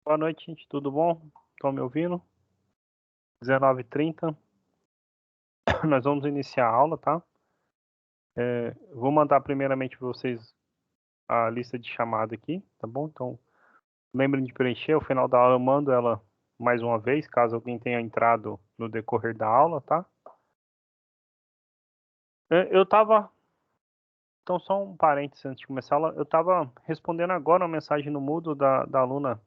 Boa noite, gente. Tudo bom? Estão me ouvindo? 19h30. Nós vamos iniciar a aula, tá? Vou mandar primeiramente para vocês a lista de chamada aqui, tá bom? Então, lembrem de preencher. Ao final da aula eu mando ela mais uma vez, caso alguém tenha entrado no decorrer da aula, tá? Eu tava... Então, só um parênteses antes de começar a aula. Eu tava respondendo agora uma mensagem no Moodle da aluna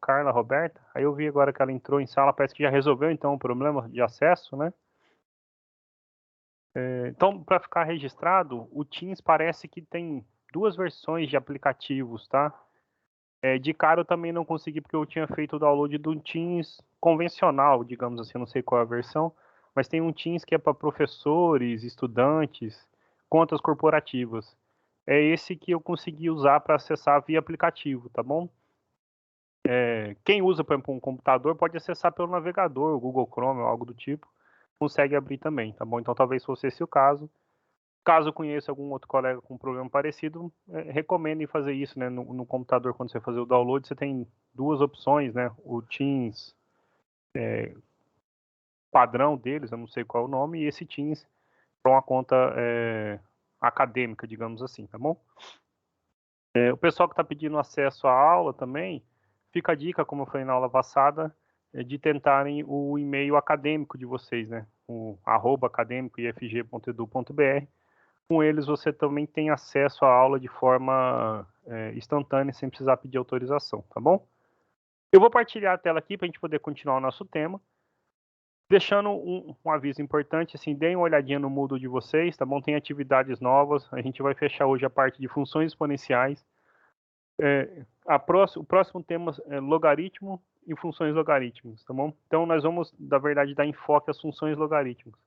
Carla Roberta. Aí eu vi agora que ela entrou em sala, parece que já resolveu, então, o problema de acesso, né? Então, para ficar registrado, o Teams parece que tem duas versões de aplicativos, tá? De cara eu também não consegui porque eu tinha feito o download do Teams convencional, digamos assim, não sei qual é a versão, mas tem um Teams que é para professores, estudantes, contas corporativas. É esse que eu consegui usar para acessar via aplicativo, tá bom? Quem usa, por exemplo, um computador pode acessar pelo navegador, o Google Chrome ou algo do tipo, consegue abrir também, tá bom? Então talvez fosse esse o caso. Caso conheça algum outro colega com um problema parecido, recomendo fazer isso, né? No computador, quando você fazer o download, você tem duas opções, né? O Teams padrão deles, eu não sei qual é o nome, e esse Teams para uma conta acadêmica, digamos assim, tá bom? O pessoal que está pedindo acesso à aula também, fica a dica, como eu falei na aula passada, de tentarem o e-mail acadêmico de vocês, né? O @academicoifg.edu.br. Com eles você também tem acesso à aula de forma instantânea, sem precisar pedir autorização, tá bom? Eu vou partilhar a tela aqui para a gente poder continuar o nosso tema. Deixando um aviso importante, assim, deem uma olhadinha no Moodle de vocês, tá bom? Tem atividades novas, a gente vai fechar hoje a parte de funções exponenciais. O próximo tema é logaritmo e funções logarítmicas, tá bom? Então nós vamos, na verdade, dar enfoque às funções logarítmicas.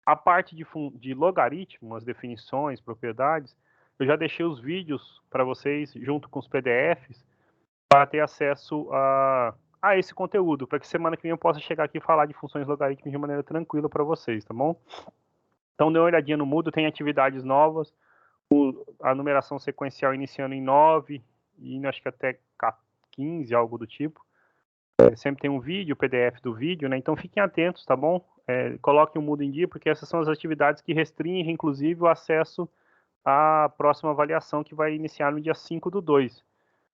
A parte de logaritmo, as definições, propriedades, eu já deixei os vídeos para vocês, junto com os PDFs, para ter acesso a esse conteúdo, para que semana que vem eu possa chegar aqui e falar de funções logarítmicas de maneira tranquila para vocês, tá bom? Então, dê uma olhadinha no Moodle, tem atividades novas, a numeração sequencial iniciando em 9, e acho que até 15, algo do tipo. Sempre tem um vídeo, o PDF do vídeo, né? Então fiquem atentos, tá bom? Coloquem o Moodle em dia, porque essas são as atividades que restringem, inclusive, o acesso à próxima avaliação, que vai iniciar no dia 5/2.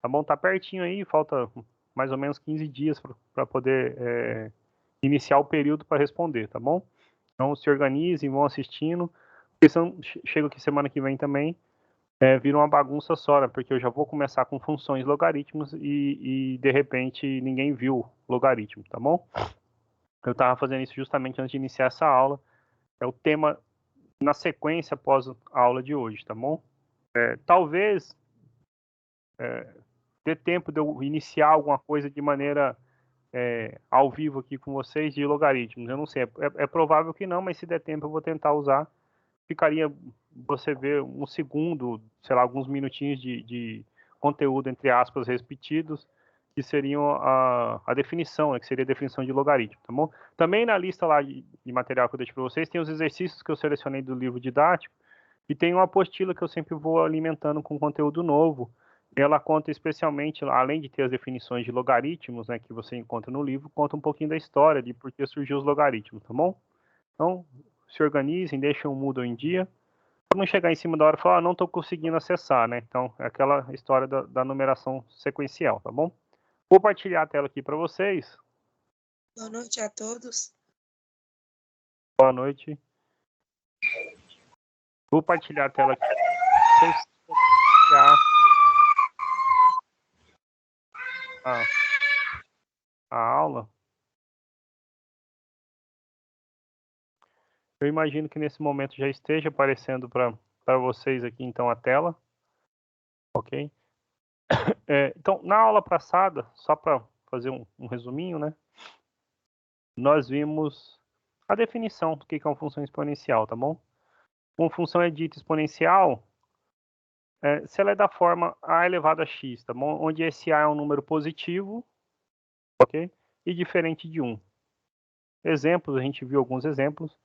Tá bom? Tá pertinho aí, falta mais ou menos 15 dias para poder iniciar o período para responder, tá bom? Então se organizem, vão assistindo. Porque chega aqui semana que vem também, vira uma bagunça só, né? Porque eu já vou começar com funções logaritmos e de repente ninguém viu logaritmo, tá bom? Eu estava fazendo isso justamente antes de iniciar essa aula. É o tema na sequência após a aula de hoje, tá bom? Talvez dê tempo de eu iniciar alguma coisa de maneira ao vivo aqui com vocês de logaritmos. Eu não sei, é provável que não, mas se der tempo eu vou tentar usar. Ficaria você ver um segundo, sei lá, alguns minutinhos de conteúdo, entre aspas, repetidos, que seriam a definição, né, que seria a definição de logaritmo, tá bom? Também na lista lá de material que eu deixo para vocês, tem os exercícios que eu selecionei do livro didático, e tem uma apostila que eu sempre vou alimentando com conteúdo novo. Ela conta especialmente, além de ter as definições de logaritmos, né, que você encontra no livro, conta um pouquinho da história de por que surgiu os logaritmos, tá bom? Então, se organizem, deixem o Moodle em dia, para não chegar em cima da hora e falar, não estou conseguindo acessar, né? Então, é aquela história da numeração sequencial, tá bom? Vou partilhar a tela aqui para vocês. Boa noite a todos. Boa noite. Vou partilhar a tela aqui. Vocês a aula. Eu imagino que nesse momento já esteja aparecendo para vocês aqui, então, a tela. Ok? Então, na aula passada, só para fazer um resuminho, né? Nós vimos a definição do que é uma função exponencial, tá bom? Uma função é dita exponencial se ela é da forma a elevado a x, tá bom? Onde esse a é um número positivo, ok? E diferente de 1. Exemplos, a gente viu alguns exemplos,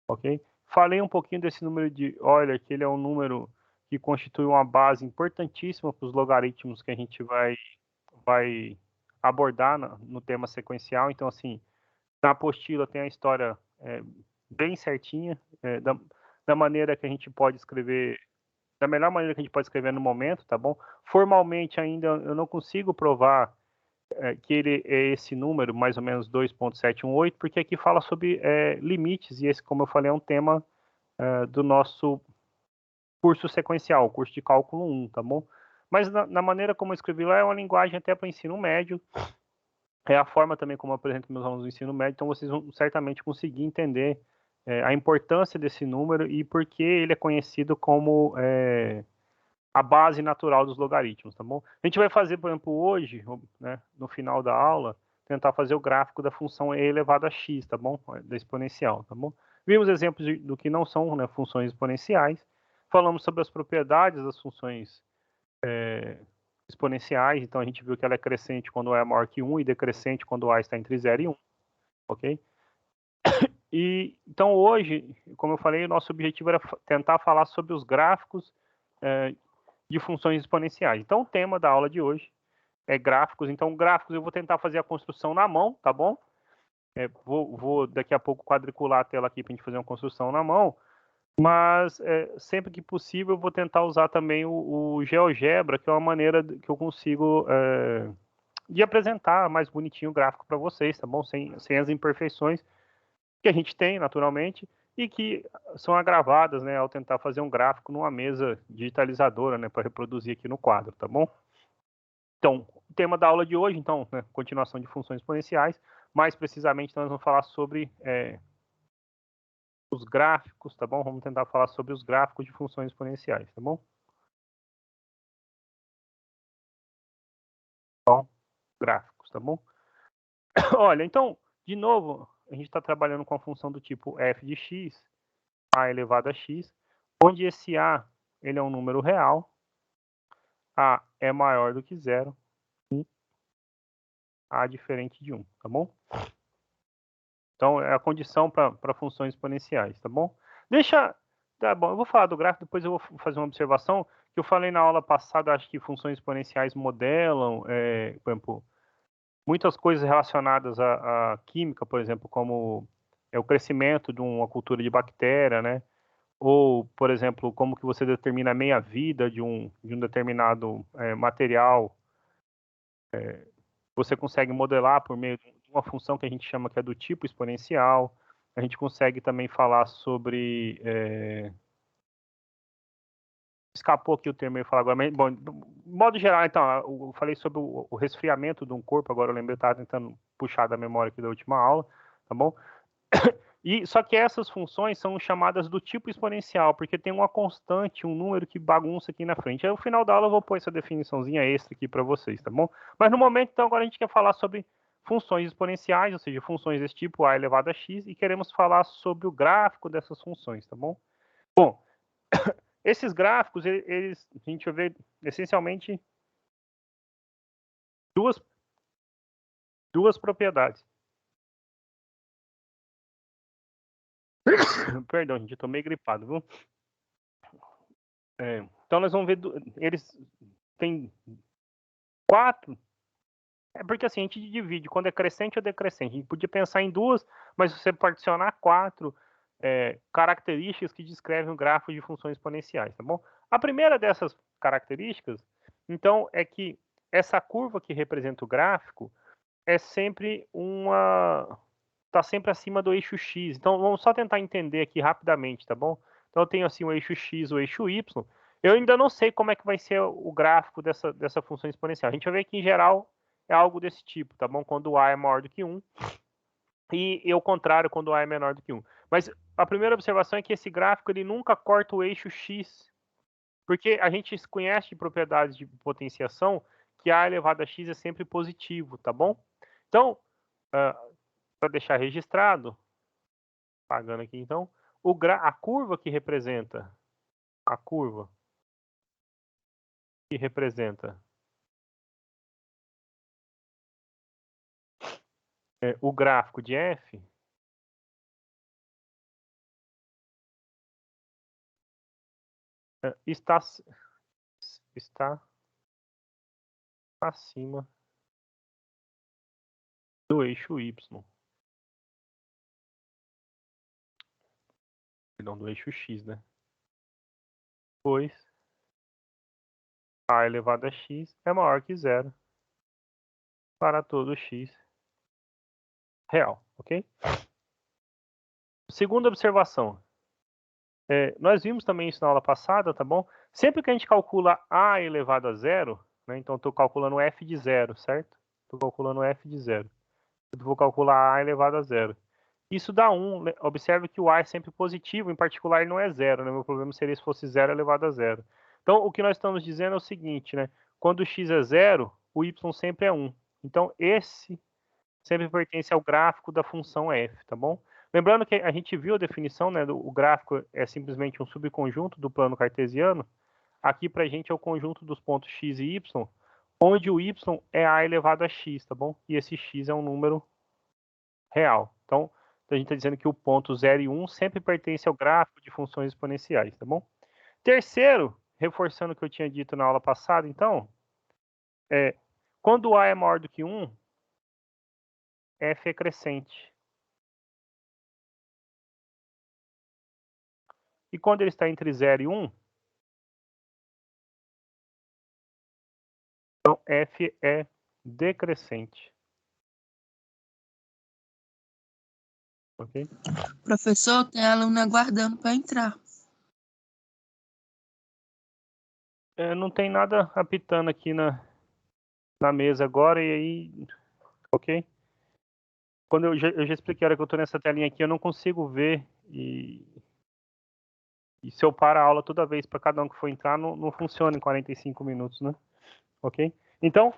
ok? Falei um pouquinho desse número de Euler, que ele é um número que constitui uma base importantíssima para os logaritmos que a gente vai abordar no tema sequencial. Então, assim, na apostila tem a história bem certinha, da maneira que a gente pode escrever, da melhor maneira que a gente pode escrever no momento, tá bom? Formalmente ainda eu não consigo provar que ele é esse número, mais ou menos 2.718, porque aqui fala sobre limites, e esse, como eu falei, é um tema do nosso curso sequencial, curso de cálculo 1, tá bom? Mas na maneira como eu escrevi lá, é uma linguagem até para ensino médio, é a forma também como eu apresento meus alunos do ensino médio, então vocês vão certamente conseguir entender a importância desse número e por que ele é conhecido como a base natural dos logaritmos, tá bom? A gente vai fazer, por exemplo, hoje, né, no final da aula, tentar fazer o gráfico da função e elevado a x, tá bom? Da exponencial, tá bom? Vimos exemplos do que não são, né, funções exponenciais, falamos sobre as propriedades das funções exponenciais, então a gente viu que ela é crescente quando é maior que 1 e decrescente quando a está entre 0 e 1, ok? E, então hoje, como eu falei, o nosso objetivo era tentar falar sobre os gráficos de funções exponenciais. Então o tema da aula de hoje é gráficos, então gráficos eu vou tentar fazer a construção na mão, tá bom? Vou daqui a pouco quadricular a tela aqui para a gente fazer uma construção na mão, mas sempre que possível eu vou tentar usar também o GeoGebra, que é uma maneira que eu consigo de apresentar mais bonitinho o gráfico para vocês, tá bom? Sem as imperfeições que a gente tem, naturalmente, e que são agravadas, né, ao tentar fazer um gráfico numa mesa digitalizadora, né, para reproduzir aqui no quadro, tá bom? Então, o tema da aula de hoje, então, né, continuação de funções exponenciais, mais precisamente nós vamos falar sobre os gráficos, tá bom? Vamos tentar falar sobre os gráficos de funções exponenciais, tá bom? Então, gráficos, tá bom? Olha, então, de novo, a gente está trabalhando com a função do tipo f de x, a elevado a x, onde esse a ele é um número real, a é maior do que zero, e a diferente de 1, tá bom? Então, é a condição para funções exponenciais, tá bom? Tá bom, eu vou falar do gráfico, depois eu vou fazer uma observação, que eu falei na aula passada, acho que funções exponenciais modelam, por exemplo, muitas coisas relacionadas à química, por exemplo, como o crescimento de uma cultura de bactéria, né? Ou, por exemplo, como que você determina a meia-vida de um determinado material. Você consegue modelar por meio de uma função que a gente chama que é do tipo exponencial. A gente consegue também falar sobre... Escapou aqui o termo que eu ia falar agora, mas, bom, de modo geral, então, eu falei sobre o resfriamento de um corpo, agora eu lembrei, eu estava tentando puxar da memória aqui da última aula, tá bom? E, só que essas funções são chamadas do tipo exponencial, porque tem uma constante, um número que bagunça aqui na frente. Aí, no final da aula, eu vou pôr essa definiçãozinha extra aqui para vocês, tá bom? Mas, no momento, então, agora a gente quer falar sobre funções exponenciais, ou seja, funções desse tipo a elevado a x, e queremos falar sobre o gráfico dessas funções, tá bom? Bom, esses gráficos, a gente vai ver, essencialmente, duas propriedades. Perdão, gente, eu tô meio gripado, viu? Então, nós vamos ver, eles têm 4. Porque assim, a gente divide quando é crescente ou decrescente. A gente podia pensar em 2, mas você particionar 4 características que descrevem o gráfico de funções exponenciais, tá bom? A primeira dessas características, então, é que essa curva que representa o gráfico é sempre está sempre acima do eixo x. Então, vamos só tentar entender aqui rapidamente, tá bom? Então, eu tenho assim o eixo x, o eixo y. Eu ainda não sei como é que vai ser o gráfico dessa função exponencial. A gente vai ver que, em geral, é algo desse tipo, tá bom? Quando a é maior do que 1 e o contrário, quando a é menor do que 1. Mas a primeira observação é que esse gráfico ele nunca corta o eixo x, porque a gente conhece de propriedades de potenciação que a elevado a x é sempre positivo, tá bom? Então, para deixar registrado, pagando aqui então, a curva que representa o gráfico de f está acima do eixo y. Perdão, do eixo x, né? Pois a elevado a x é maior que zero para todo x real, ok? Segunda observação. Nós vimos também isso na aula passada, tá bom? Sempre que a gente calcula a elevado a zero, né? Então, estou calculando f de zero, certo? Estou calculando f de zero. Eu vou calcular a elevado a zero. Isso dá 1. Observe que o a é sempre positivo, em particular ele não é zero, né? Meu problema seria se fosse zero elevado a zero. Então, o que nós estamos dizendo é o seguinte, né? Quando o x é zero, o y sempre é 1. Então, esse sempre pertence ao gráfico da função f, tá bom? Lembrando que a gente viu a definição, né? O gráfico é simplesmente um subconjunto do plano cartesiano. Aqui para a gente é o conjunto dos pontos x e y, onde o y é a elevado a x, tá bom? E esse x é um número real. Então, a gente está dizendo que o ponto 0 e 1 sempre pertence ao gráfico de funções exponenciais, tá bom? Terceiro, reforçando o que eu tinha dito na aula passada, então, quando a é maior do que 1, f é crescente. E quando ele está entre 0 e 1, então f é decrescente. Ok? Professor, tem aluno aguardando para entrar. Não tem nada apitando aqui na mesa agora, e aí, ok? Quando eu já expliquei a hora que eu estou nessa telinha aqui, eu não consigo ver, e se eu parar a aula toda vez para cada um que for entrar, não funciona em 45 minutos, né? Ok? Então,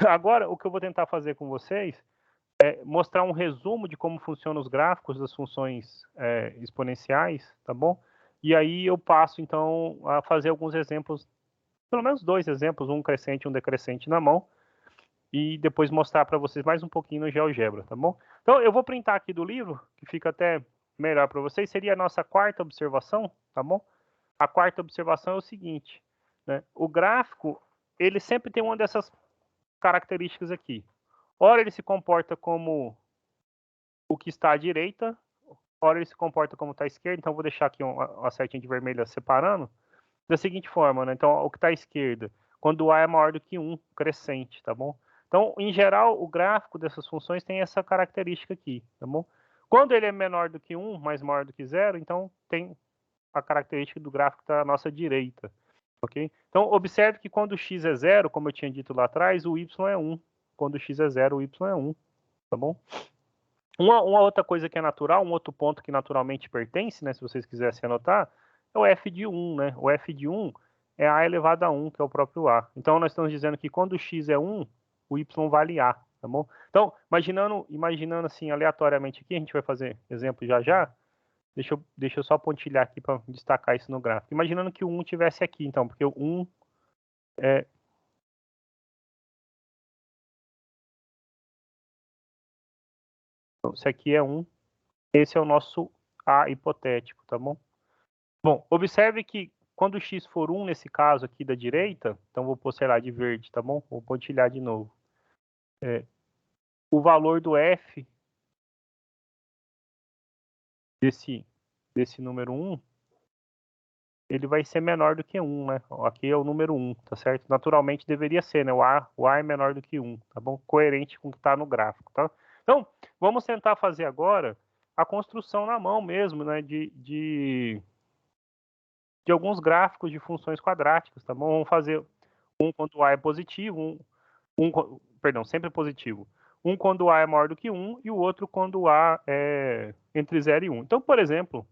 agora o que eu vou tentar fazer com vocês é mostrar um resumo de como funcionam os gráficos das funções exponenciais, tá bom? E aí eu passo, então, a fazer alguns exemplos, pelo menos 2 exemplos, um crescente e um decrescente na mão, e depois mostrar para vocês mais um pouquinho no GeoGebra, tá bom? Então, eu vou printar aqui do livro, que fica até melhor para vocês, seria a nossa quarta observação, tá bom? A quarta observação é o seguinte, né? O gráfico, ele sempre tem uma dessas características aqui. Ora ele se comporta como o que está à direita, ora ele se comporta como está à esquerda, então vou deixar aqui uma setinha de vermelha separando, da seguinte forma, né? Então, o que está à esquerda, quando o a é maior do que 1, crescente, tá bom? Então, em geral, o gráfico dessas funções tem essa característica aqui, tá bom? Quando ele é menor do que 1, mas maior do que 0, então tem a característica do gráfico da nossa direita, ok? Então, observe que quando x é 0, como eu tinha dito lá atrás, o y é 1. Quando x é 0, o y é 1, tá bom? Uma outra coisa que é natural, um outro ponto que naturalmente pertence, né, se vocês quisessem anotar, é o f de 1, né? O f de 1 é a elevado a 1, que é o próprio a. Então, nós estamos dizendo que quando x é 1, o y vale a, tá bom? Então, imaginando assim, aleatoriamente aqui, a gente vai fazer exemplo já. Deixa eu só pontilhar aqui para destacar isso no gráfico. Imaginando que o 1 tivesse aqui, então, porque o 1 é... Então, se aqui é 1, esse é o nosso a hipotético, tá bom? Bom, observe que quando x for 1, nesse caso aqui da direita, então vou pôr, sei lá, de verde, tá bom? Vou pontilhar de novo. O valor do f desse número 1, ele vai ser menor do que 1, né? Aqui é o número 1, tá certo? Naturalmente deveria ser, né? O a é menor do que 1, tá bom? Coerente com o que está no gráfico, tá? Então, vamos tentar fazer agora a construção na mão mesmo, né? De alguns gráficos de funções quadráticas, tá bom? Vamos fazer um quando a é positivo, perdão, sempre positivo. Um quando a é maior do que 1 e o outro quando a é entre 0 e 1. Então, por exemplo,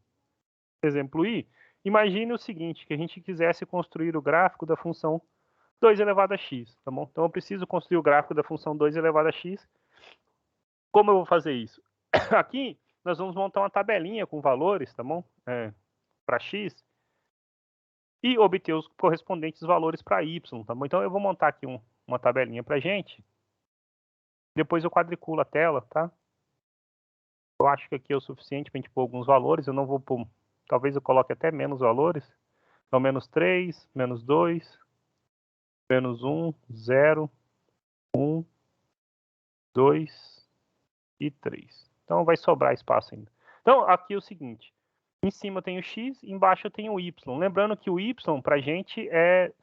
exemplo I, imagine o seguinte, que a gente quisesse construir o gráfico da função 2 elevado a x, tá bom? Então, eu preciso construir o gráfico da função 2 elevado a x. Como eu vou fazer isso? Aqui, nós vamos montar uma tabelinha com valores, tá bom? Para x, e obter os correspondentes valores para y, tá bom? Então, eu vou montar aqui uma tabelinha para a gente. Depois eu quadriculo a tela, tá? Eu acho que aqui é o suficiente para a gente pôr alguns valores. Eu não vou pôr... Talvez eu coloque até menos valores. Então, menos 3, menos 2, menos 1, 0, 1, 2, e 3. Então, vai sobrar espaço ainda. Então, aqui é o seguinte. Em cima eu tenho x, embaixo eu tenho y. Lembrando que o y, para a gente, é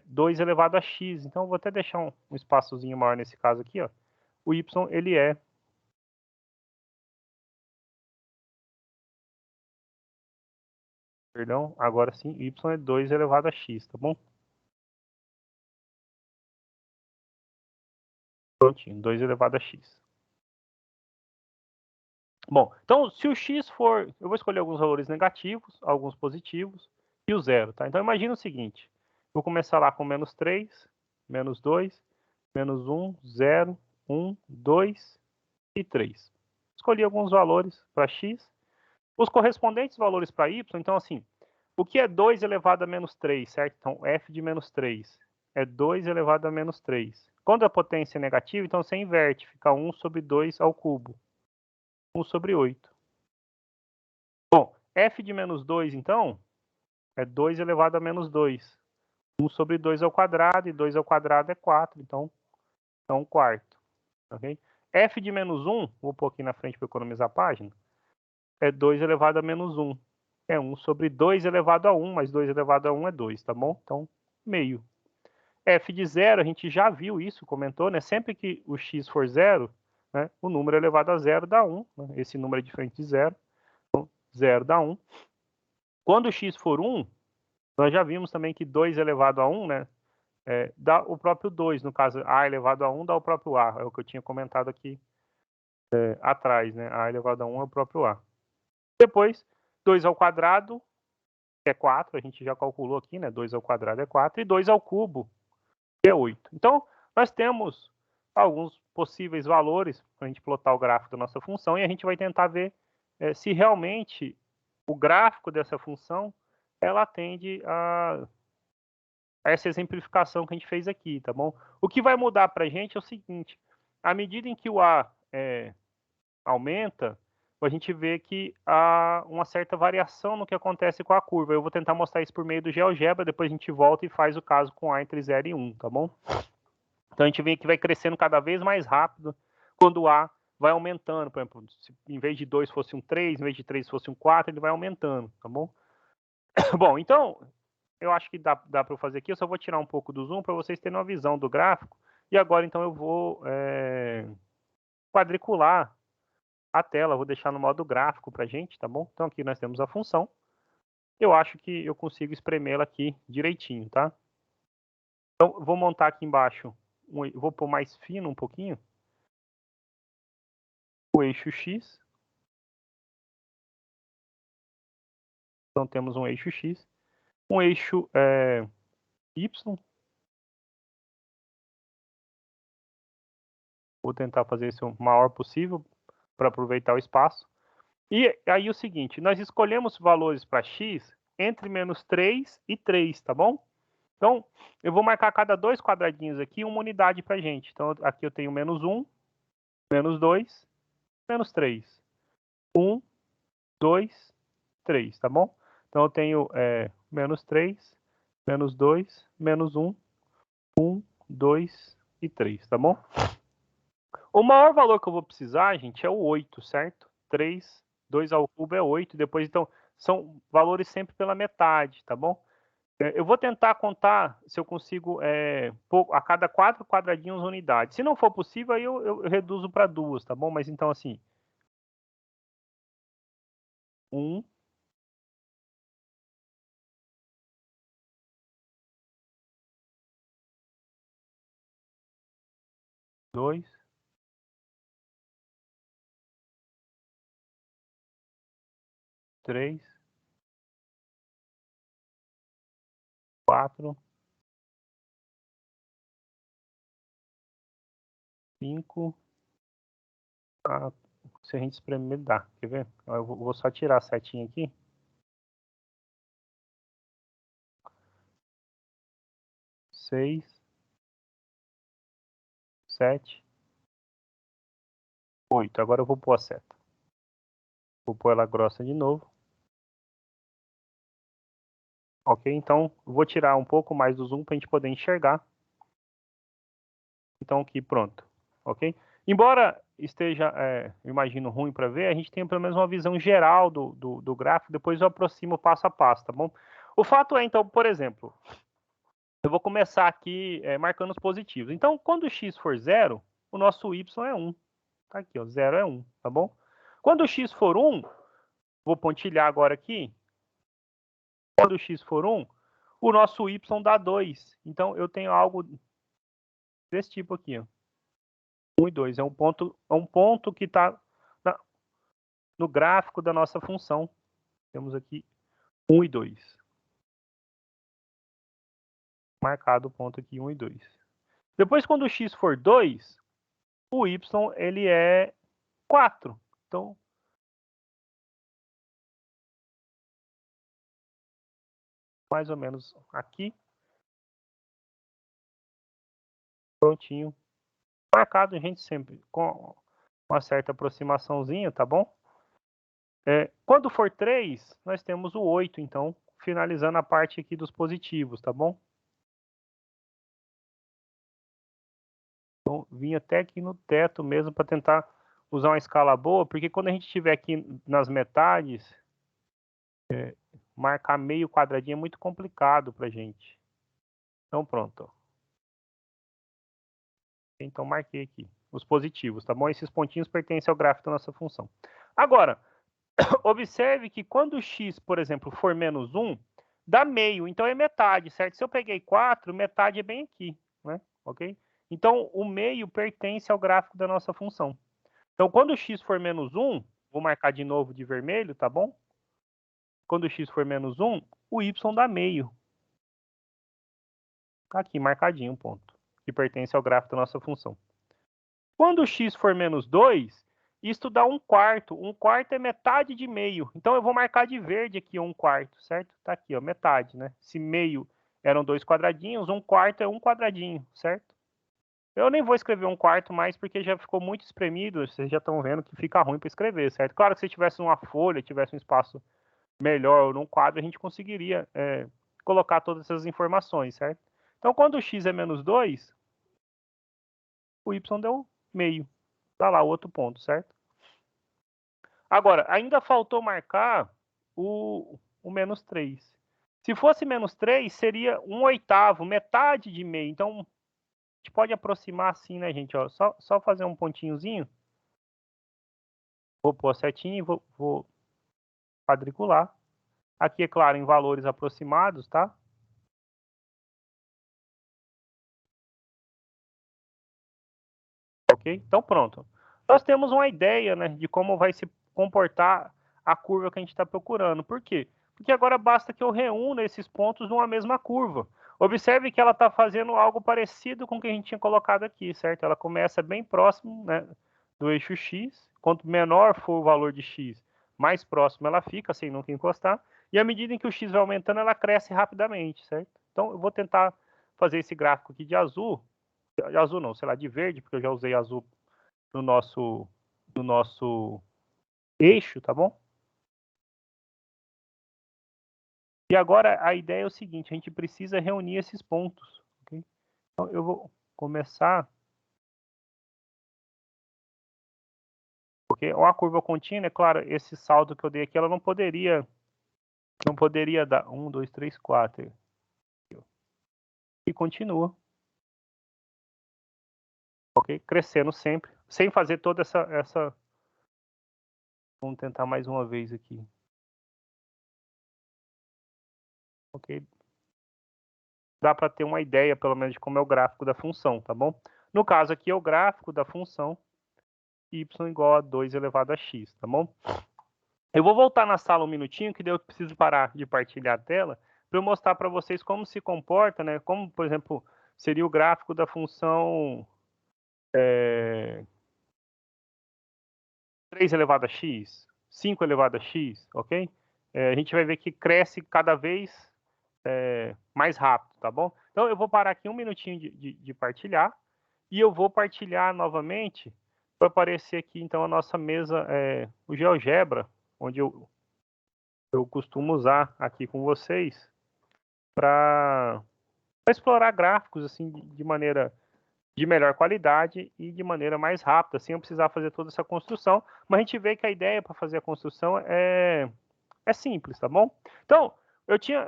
2 elevado a x. Então, eu vou até deixar um espaçozinho maior nesse caso aqui. Ó. O y, ele é... Perdão, agora sim, y é 2 elevado a x, tá bom? Prontinho, 2 elevado a x. Bom, então, se o x for... Eu vou escolher alguns valores negativos, alguns positivos e o zero, tá? Então, imagina o seguinte. Vou começar lá com menos 3, menos 2, menos 1, 0, 1, 2 e 3. Escolhi alguns valores para x. Os correspondentes valores para y, então, assim, o que é 2 elevado a menos 3, certo? Então, f de menos 3 é 2 elevado a menos 3. Quando a potência é negativa, então você inverte, fica 1 sobre 2 ao cubo. 1 sobre 8. Bom, f de menos 2, então, é 2 elevado a menos 2. 1 sobre 2 ao quadrado, e 2 ao quadrado é 4, então é 1 quarto. Okay? F de menos 1, vou pôr aqui na frente para economizar a página, é 2 elevado a menos 1. É 1 sobre 2 elevado a 1, mas 2 elevado a 1 é 2, tá bom? Então, meio. F de 0, a gente já viu isso, comentou, né? Sempre que o x for 0, né, o número elevado a 0 dá 1. Né? Esse número é diferente de 0. Então, 0 dá 1. Quando o x for 1, nós já vimos também que 2 elevado a 1, né, dá o próprio 2. No caso, a elevado a 1 dá o próprio a. É o que eu tinha comentado aqui atrás, né? A elevado a 1 é o próprio a. Depois, 2 ao quadrado é 4. A gente já calculou aqui, né? 2 ao quadrado é 4. E 2 ao cubo é 8. Então, nós temos alguns possíveis valores para a gente plotar o gráfico da nossa função e a gente vai tentar ver se realmente o gráfico dessa função ela atende a essa exemplificação que a gente fez aqui, tá bom? O que vai mudar para a gente é o seguinte, à medida em que o A aumenta, a gente vê que há uma certa variação no que acontece com a curva. Eu vou tentar mostrar isso por meio do GeoGebra, depois a gente volta e faz o caso com A entre 0 e 1, tá bom? Então a gente vê que vai crescendo cada vez mais rápido quando o A vai aumentando. Por exemplo, se em vez de 2 fosse um 3, em vez de 3 fosse um 4, ele vai aumentando, tá bom? Bom, então, eu acho que dá para eu fazer aqui. Eu só vou tirar um pouco do zoom para vocês terem uma visão do gráfico. E agora, então, eu vou quadricular a tela. Vou deixar no modo gráfico para a gente, tá bom? Então, aqui nós temos a função. Eu acho que eu consigo espremê-la aqui direitinho, tá? Então, vou montar aqui embaixo. Vou pôr mais fino um pouquinho. O eixo X. Então, temos um eixo X. Um eixo Y. Vou tentar fazer isso o maior possível para aproveitar o espaço. E aí o seguinte, nós escolhemos valores para x entre menos 3 e 3, tá bom? Então, eu vou marcar cada 2 quadradinhos aqui uma unidade para a gente. Então, aqui eu tenho menos 1, menos 2, menos 3. 1, 2, 3, tá bom? Então, eu tenho menos 3, menos 2, menos 1, 1, 2 e 3, tá bom? O maior valor que eu vou precisar, gente, é o 8, certo? 3, 2 ao cubo é 8. Depois, então, são valores sempre pela metade, tá bom? Eu vou tentar contar se eu consigo a cada 4 quadradinhos unidade. Se não for possível, aí eu reduzo para 2, tá bom? Mas então, assim, 1, 2, 3, 4, 5, se a gente espremer, dá. Quer ver? Eu vou só tirar a setinha aqui. 6, 7, 8. Agora eu vou pôr a seta. Vou pôr ela grossa de novo. Ok? Então, vou tirar um pouco mais do zoom para a gente poder enxergar. Então, aqui, pronto. Ok? Embora esteja, imagino, ruim para ver, a gente tem pelo menos uma visão geral do gráfico, depois eu aproximo passo a passo, tá bom? O fato é, então, por exemplo, eu vou começar aqui marcando os positivos. Então, quando o x for 0, o nosso y é 1. Tá aqui, ó, 0 é 1, tá bom? Quando o x for 1, vou pontilhar agora aqui. Quando o x for 1, o nosso y dá 2. Então, eu tenho algo desse tipo aqui, ó. 1 e 2. É um ponto que está no gráfico da nossa função. Temos aqui 1 e 2. Marcado o ponto aqui 1 e 2. Depois, quando o x for 2, o y ele é 4. Então, mais ou menos aqui. Prontinho. Marcado, gente, sempre com uma certa aproximaçãozinha, tá bom? Quando for 3, nós temos o 8, então, finalizando a parte aqui dos positivos, tá bom? Então, vim até aqui no teto mesmo para tentar usar uma escala boa, porque quando a gente estiver aqui nas metades, marcar meio quadradinho é muito complicado para a gente. Então, pronto. Então, marquei aqui os positivos, tá bom? Esses pontinhos pertencem ao gráfico da nossa função. Agora, observe que quando o x, por exemplo, for menos 1, dá meio, então é metade, certo? Se eu peguei 4, metade é bem aqui, né? Ok? Então, o meio pertence ao gráfico da nossa função. Então, quando o x for menos 1, vou marcar de novo de vermelho, tá bom? Quando o x for menos 1, o y dá meio. Tá aqui, marcadinho um ponto, que pertence ao gráfico da nossa função. Quando o x for menos 2, isto dá 1/4. 1/4 é metade de meio. Então, eu vou marcar de verde aqui 1/4, certo? Tá aqui, ó, metade, né? Se meio eram 2 quadradinhos, 1/4 é 1 quadradinho, certo? Eu nem vou escrever 1/4 mais, porque já ficou muito espremido. Vocês já estão vendo que fica ruim para escrever, certo? Claro que se tivesse uma folha, tivesse um espaço melhor ou num quadro, a gente conseguiria colocar todas essas informações, certo? Então, quando o x é menos 2, o y deu meio. Tá lá o outro ponto, certo? Agora, ainda faltou marcar o menos 3. Se fosse menos 3, seria 1/8, metade de meio. Então, a gente pode aproximar assim, né, gente? Ó, só fazer um pontinhozinho. Vou pôr a setinha e vou quadricular. Aqui, é claro, em valores aproximados, tá? Ok? Então, pronto. Nós temos uma ideia, né, de como vai se comportar a curva que a gente está procurando. Por quê? Porque agora basta que eu reúna esses pontos numa mesma curva. Observe que ela está fazendo algo parecido com o que a gente tinha colocado aqui, certo? Ela começa bem próximo, né, do eixo x. Quanto menor for o valor de x, mais próximo ela fica, sem nunca encostar. E à medida em que o x vai aumentando, ela cresce rapidamente, certo? Então, eu vou tentar fazer esse gráfico aqui de azul. De azul não, sei lá, de verde, porque eu já usei azul no nosso eixo, tá bom? E agora a ideia é o seguinte, a gente precisa reunir esses pontos, ok? Então, eu vou começar... Porque uma curva contínua, é claro, esse saldo que eu dei aqui, ela não poderia dar 1, 2, 3, 4. E continua. Ok? Crescendo sempre, sem fazer toda essa... Vamos tentar mais uma vez aqui. Ok? Dá para ter uma ideia, pelo menos, de como é o gráfico da função, tá bom? No caso aqui é o gráfico da função y igual a 2 elevado a x, tá bom? Eu vou voltar na sala um minutinho, que daí eu preciso parar de partilhar a tela, para eu mostrar para vocês como se comporta, né? Como, por exemplo, seria o gráfico da função 3 elevado a x, 5 elevado a x, ok? A gente vai ver que cresce cada vez mais rápido, tá bom? Então, eu vou parar aqui um minutinho de partilhar, e eu vou partilhar novamente para aparecer aqui, então, a nossa mesa, o GeoGebra, onde eu costumo usar aqui com vocês para explorar gráficos assim de maneira de melhor qualidade e de maneira mais rápida, sem eu precisar fazer toda essa construção. Mas a gente vê que a ideia para fazer a construção é simples, tá bom? Então,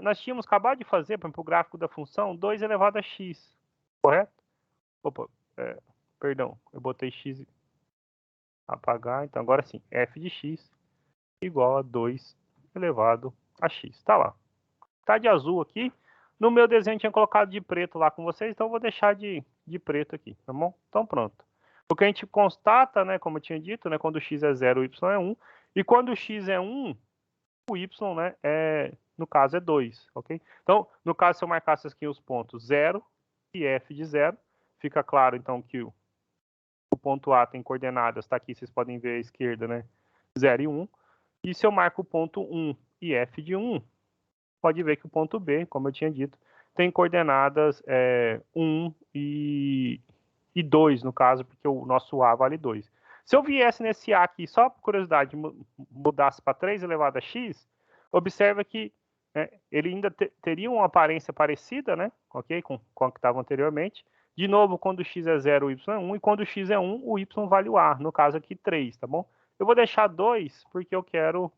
nós tínhamos acabado de fazer, por exemplo, o gráfico da função 2 elevado a x, correto? Opa, perdão, eu botei x apagar, então agora sim, f de x igual a 2 elevado a x, tá lá. Tá de azul aqui, no meu desenho tinha colocado de preto lá com vocês, então eu vou deixar de preto aqui, tá bom? Então pronto. O que a gente constata, né, como eu tinha dito, né, quando x é 0, o y é 1, e quando x é 1, o y, né, no caso é 2, ok? Então, no caso, se eu marcasse aqui os pontos 0 e f de 0, fica claro, então, que o ponto A tem coordenadas, tá aqui, vocês podem ver à esquerda, né, 0 e 1. E se eu marco o ponto 1 e f de 1, pode ver que o ponto B, como eu tinha dito, tem coordenadas 1 e 2, no caso, porque o nosso A vale 2. Se eu viesse nesse A aqui, só por curiosidade, mudasse para 3 elevado a x, observa que ele ainda teria uma aparência parecida, né? Ok? Com a que estava anteriormente. De novo, quando x é 0, o y é 1, e quando x é 1, o y vale o A, no caso aqui 3, tá bom? Eu vou deixar 2 porque eu quero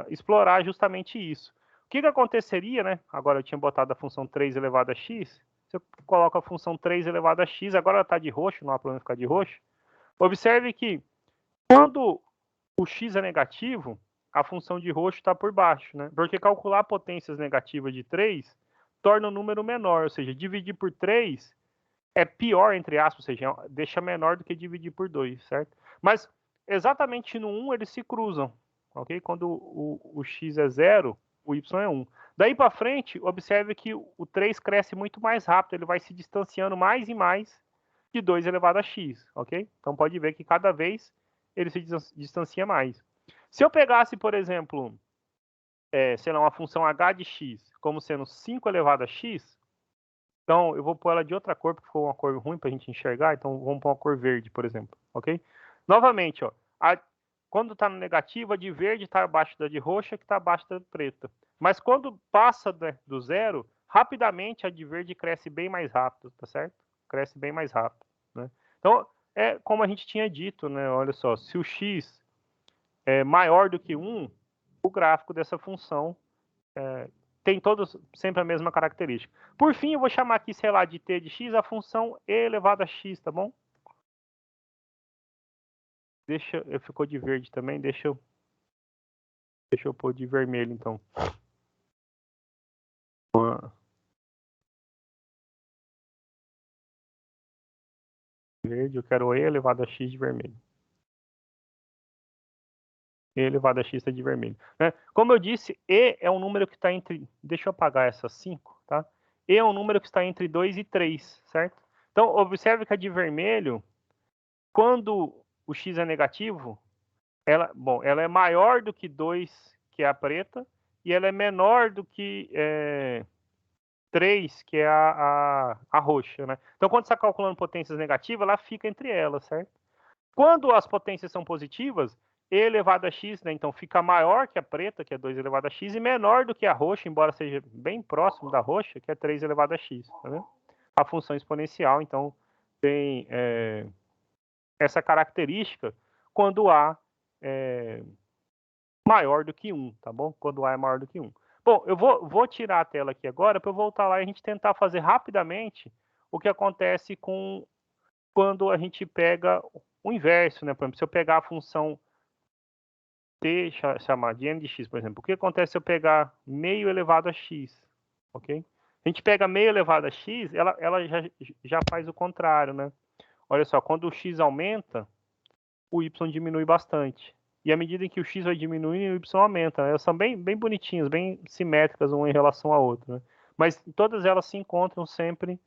explorar justamente isso. O que aconteceria, né? Agora eu tinha botado a função 3 elevado a x. Se eu coloco a função 3 elevado a x, agora ela está de roxo, não há problema ficar de roxo. Observe que quando o x é negativo, a função de roxo está por baixo, né? Porque calcular potências negativas de 3 torna o número menor, ou seja, dividir por 3 é pior, entre aspas, ou seja, deixa menor do que dividir por 2, certo? Mas exatamente no 1 eles se cruzam, ok? Quando o x é 0, o y é 1. Daí para frente, observe que o 3 cresce muito mais rápido, ele vai se distanciando mais e mais de 2 elevado a x, ok? Então pode ver que cada vez ele se distancia mais. Se eu pegasse, por exemplo, sei lá, uma função h de x como sendo 5 elevado a x, então eu vou pôr ela de outra cor, porque ficou uma cor ruim para a gente enxergar, então vamos pôr uma cor verde, por exemplo, ok? Novamente, ó, quando está no negativo, a de verde está abaixo da de roxa, que está abaixo da preta. Mas quando passa do zero, rapidamente a de verde cresce bem mais rápido, tá certo? Cresce bem mais rápido, né? Então, é como a gente tinha dito, né? Olha só, se o x é maior do que 1, o gráfico dessa função tem todos sempre a mesma característica. Por fim, eu vou chamar aqui, sei lá, de t de x a função e elevado a x, tá bom? Ficou de verde também, deixa eu pôr de vermelho, então. Verde, eu quero e elevado a x de vermelho. E elevado a x está de vermelho, né? Como eu disse, e é um número que está entre... Deixa eu apagar essa 5, tá? E é um número que está entre 2 e 3, certo? Então, observe que a de vermelho, quando o x é negativo, ela é maior do que 2, que é a preta, e ela é menor do que 3, que é a roxa, né? Então, quando você está calculando potências negativas, ela fica entre elas, certo? Quando as potências são positivas, e elevado a x, né, então fica maior que a preta, que é 2 elevado a x, e menor do que a roxa, embora seja bem próximo da roxa, que é 3 elevado a x. Tá vendo? A função exponencial, então, tem essa característica quando A é maior do que 1, tá bom? Quando A é maior do que 1. Bom, eu vou tirar a tela aqui agora para eu voltar lá e a gente tentar fazer rapidamente o que acontece quando a gente pega o inverso, né? Por exemplo, se eu pegar a função t chamar de n de x, por exemplo, o que acontece se eu pegar meio elevado a x, ok? A gente pega meio elevado a x, ela já faz o contrário, né? Olha só, quando o x aumenta, o y diminui bastante. E à medida em que o x vai diminuindo, o y aumenta. Né? Elas são bem bonitinhas, bem simétricas uma em relação à outra. Né? Mas todas elas se encontram sempre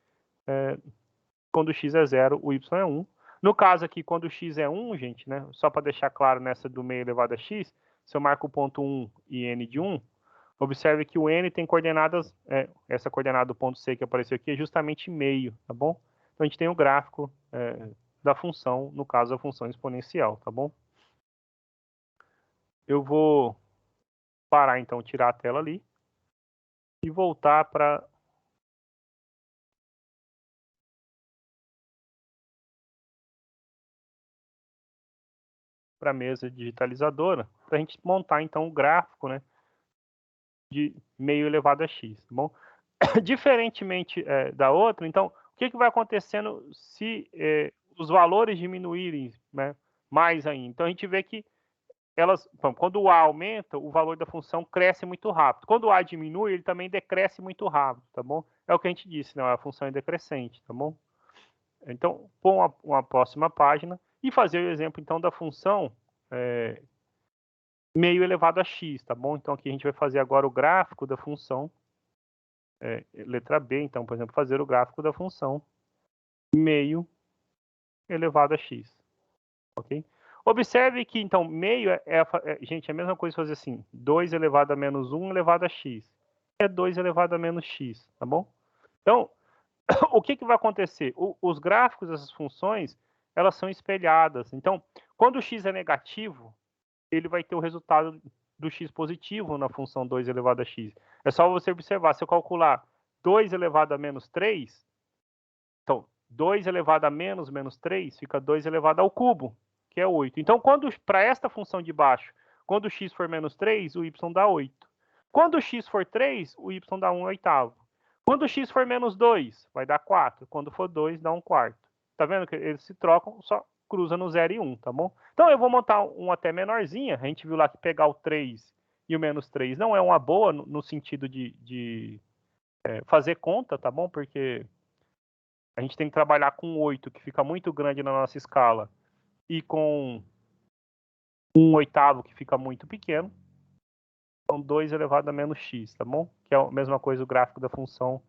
quando o x é 0, o y é 1. No caso aqui, quando o x é 1, gente, né? Só para deixar claro nessa do meio elevado a x, se eu marco o ponto 1 e n de 1, observe que o n tem coordenadas, essa coordenada do ponto C que apareceu aqui é justamente meio, tá bom? Então a gente tem o gráfico da função, no caso a função exponencial, tá bom? Eu vou parar então, tirar a tela ali e voltar para para a mesa digitalizadora, para a gente montar, então, o gráfico, né, de meio elevado a x, tá bom? Diferentemente da outra, então, o que vai acontecendo se os valores diminuírem, né, mais ainda? Então, a gente vê que quando o A aumenta, o valor da função cresce muito rápido. Quando o A diminui, ele também decresce muito rápido, tá bom? É o que a gente disse, né? A função é decrescente, tá bom? Então, pôr uma próxima página e fazer o exemplo, então, da função meio elevado a x, tá bom? Então, aqui a gente vai fazer agora o gráfico da função letra B, então, por exemplo, fazer o gráfico da função meio elevado a x, ok? Observe que, então, meio gente, é a mesma coisa fazer assim, 2 elevado a menos 1 elevado a x. É 2 elevado a menos x, tá bom? Então, o que vai acontecer? Os gráficos dessas funções, elas são espelhadas. Então, quando o x é negativo, ele vai ter o resultado do x positivo na função 2 elevado a x. É só você observar, se eu calcular 2 elevado a menos 3, então, 2 elevado a menos 3 fica 2 elevado ao cubo, que é 8. Então, para esta função de baixo, quando o x for menos 3, o y dá 8. Quando o x for 3, o y dá 1 oitavo. Quando o x for menos 2, vai dar 4. Quando for 2, dá 1 quarto. Tá vendo que eles se trocam, só cruza no 0 e 1, tá bom? Então, eu vou montar um até menorzinha. A gente viu lá que pegar o 3 e o menos 3 não é uma boa no sentido de fazer conta, tá bom? Porque a gente tem que trabalhar com 8, que fica muito grande na nossa escala, e com 1 oitavo, que fica muito pequeno. Então, 2 elevado a menos x, tá bom? Que é a mesma coisa o gráfico da função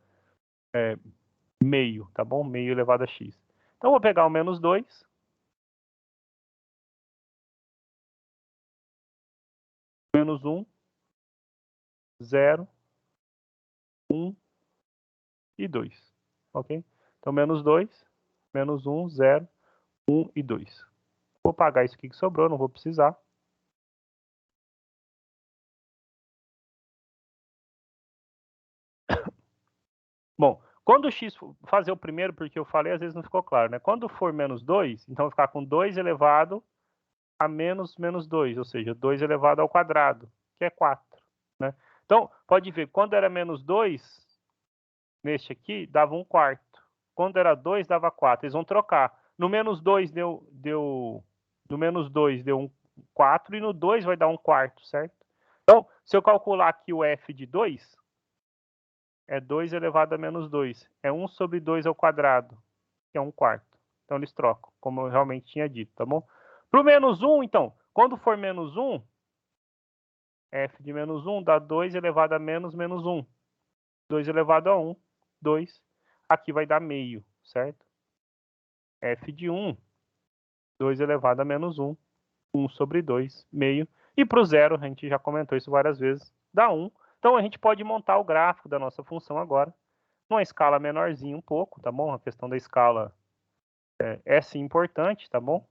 meio, tá bom? Meio elevado a x. Então, eu vou pegar o menos 2. Menos 1, 0, 1 e 2. Ok? Então, menos 2, menos 1, 0, 1 e 2. Vou apagar isso aqui que sobrou, não vou precisar. Bom, quando o x, fazer o primeiro, porque eu falei, às vezes não ficou claro, né? Quando for menos 2, então vai ficar com 2 elevado a menos 2, ou seja, 2 elevado ao quadrado, que é 4, né? Então, pode ver, quando era menos 2, neste aqui, dava 1 quarto. Quando era 2, dava 4. Eles vão trocar. No menos 2 no menos 2 deu 1 4 e no 2 vai dar 1 quarto, certo? Então, se eu calcular aqui o f de 2, é 2 elevado a menos 2. É 1 sobre 2 ao quadrado, que é 1 quarto. Então, eles trocam, como eu realmente tinha dito, tá bom? Para o menos 1, então, quando for menos 1, f de menos 1 dá 2 elevado a menos 1. 2 elevado a 1, 2. Aqui vai dar meio, certo? f de 1, 2 elevado a menos 1. 1 sobre 2, meio. E para o zero, a gente já comentou isso várias vezes, dá 1. Então, a gente pode montar o gráfico da nossa função agora, numa escala menorzinha um pouco, tá bom? A questão da escala é sim importante, tá bom?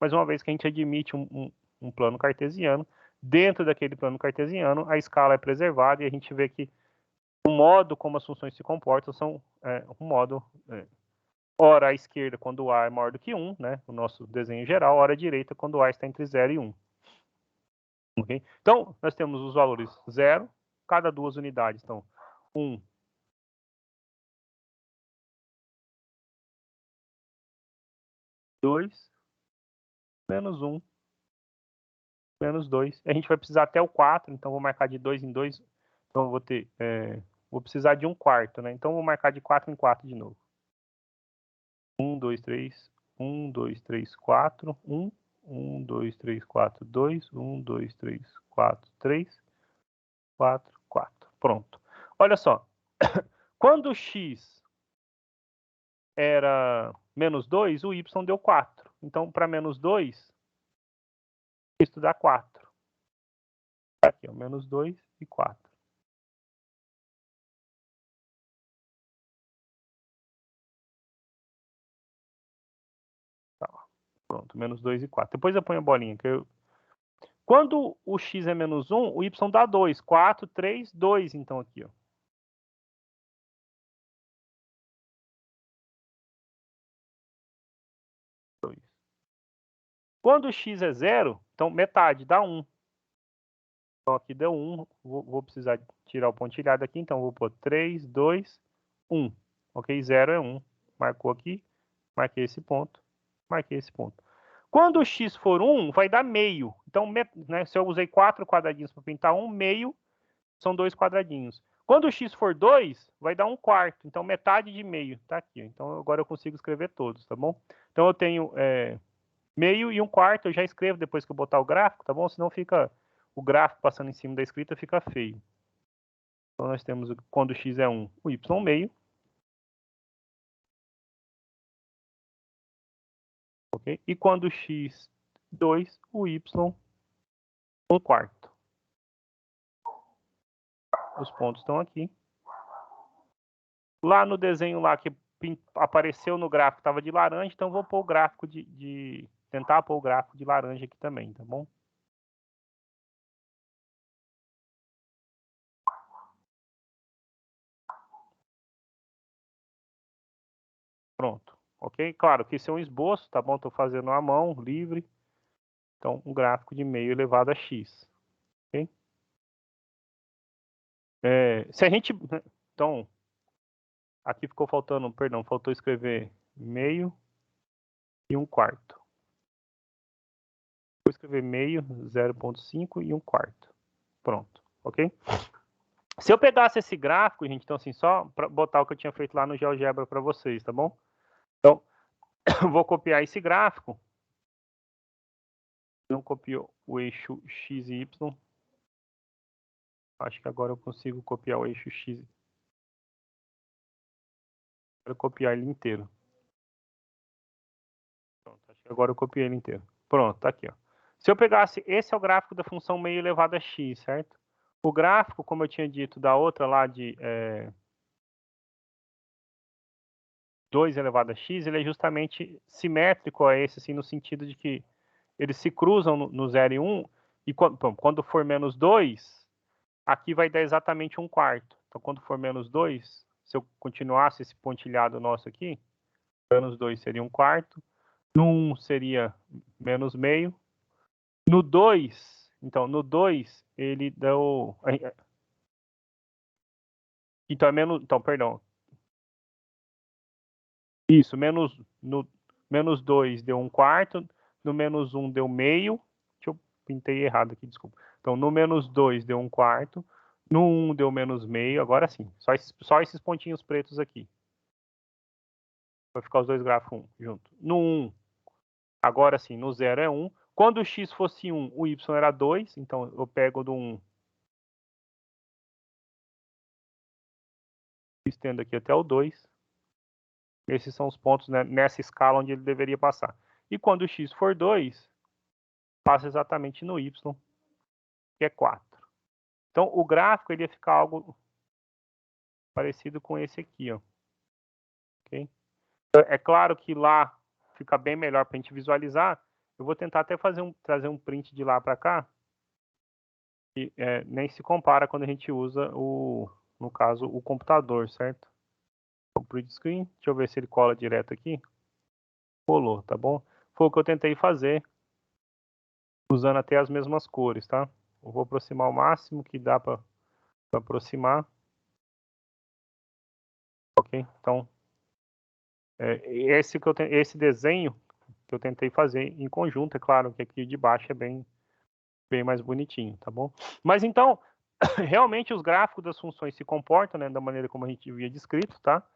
Mas uma vez que a gente admite um plano cartesiano, dentro daquele plano cartesiano, a escala é preservada e a gente vê que o modo como as funções se comportam são um modo, ora à esquerda quando o A é maior do que 1, né? O nosso desenho geral, ora à direita quando o A está entre 0 e 1. Okay? Então, nós temos os valores 0, cada duas unidades. Então, 1, 2, menos 1, menos 2. A gente vai precisar até o 4, então vou marcar de 2 em 2. Então, eu vou ter, vou precisar de 1 quarto, né? Então, vou marcar de 4 em 4 de novo. 1, 2, 3, 1, 2, 3, 4, 1, 1, 2, 3, 4, 2, 1, 2, 3, 4, 3, 4, 4. Pronto. Olha só. Quando o x era menos 2, o y deu 4. Então, para menos 2, isso dá 4. Aqui, ó, menos 2 e 4. Tá, pronto, menos 2 e 4. Depois eu ponho a bolinha. Quando o x é menos 1, o y dá 2. 4, 3, 2, então aqui, ó. Quando x é 0, então metade dá 1. Então aqui deu 1, vou precisar tirar o pontilhado aqui, então vou pôr 3, 2, 1. Ok? 0 é 1. Marcou aqui, marquei esse ponto, marquei esse ponto. Quando o x for 1, vai dar meio. Então, né, se eu usei 4 quadradinhos para pintar 1, meio são 2 quadradinhos. Quando o x for 2, vai dar 1/4. Então, metade de meio. Tá aqui. Então, agora eu consigo escrever todos, tá bom? Então, eu tenho meio e 1/4. Eu já escrevo depois que eu botar o gráfico, tá bom? Senão fica o gráfico passando em cima da escrita, fica feio. Então, nós temos, quando o x é 1, o y meio. Okay? E quando x 2, o y 1/4. Os pontos estão aqui. Lá no desenho lá que apareceu no gráfico estava de laranja, então vou pôr o gráfico tentar pôr o gráfico de laranja aqui também, tá bom? Pronto, ok? Claro que isso é um esboço, tá bom? Estou fazendo à mão, livre. Então, um gráfico de meio elevado a x, ok? Se a gente... Então, aqui ficou faltando, perdão, faltou escrever meio e 1/4. Vou escrever meio, 0,5 e 1/4. Pronto, ok? Se eu pegasse esse gráfico, gente, então assim, só para botar o que eu tinha feito lá no GeoGebra para vocês, tá bom? Então, eu vou copiar esse gráfico. Não copiou o eixo X e Y. Acho que agora eu consigo copiar o eixo X. Quero copiar ele inteiro. Pronto, acho que agora eu copiei ele inteiro. Pronto, tá aqui, ó. Se eu pegasse, esse é o gráfico da função meio elevado a x, certo? O gráfico, como eu tinha dito, da outra lá de 2 elevado a x, ele é justamente simétrico a esse, assim, no sentido de que eles se cruzam no 0 e 1, e quando for menos 2, aqui vai dar exatamente 1/4. Então, quando for menos 2, se eu continuasse esse pontilhado nosso aqui, menos 2 seria 1/4, no 1 seria menos meio, no 2, então, no 2, ele deu... Então, então, perdão. Isso, menos 2 deu 1/4, no menos 1 deu meio. Deixa eu pintei errado aqui, desculpa. Então, no menos 2 deu 1/4, no 1 deu menos meio, agora sim. Só esses pontinhos pretos aqui. Vai ficar os dois gráficos juntos. No 1, agora sim, no 0 é 1. Quando o x fosse 1, o y era 2, então eu pego do 1, estendo aqui até o 2. Esses são os pontos, né, nessa escala onde ele deveria passar. E quando o x for 2, passa exatamente no y, que é 4. Então, o gráfico ele ia ficar algo parecido com esse aqui, ó. Okay? É claro que lá fica bem melhor para a gente visualizar. Eu vou tentar até trazer um print de lá para cá. E, nem se compara quando a gente usa, no caso, o computador, certo? O print screen, deixa eu ver se ele cola direto aqui. Colou, tá bom? Foi o que eu tentei fazer, usando até as mesmas cores, tá? Eu vou aproximar o máximo que dá para aproximar. Ok? Então, esse desenho que eu tentei fazer em conjunto, é claro que aqui de baixo é bem mais bonitinho, tá bom? Mas então, realmente os gráficos das funções se comportam, né, da maneira como a gente havia descrito, tá?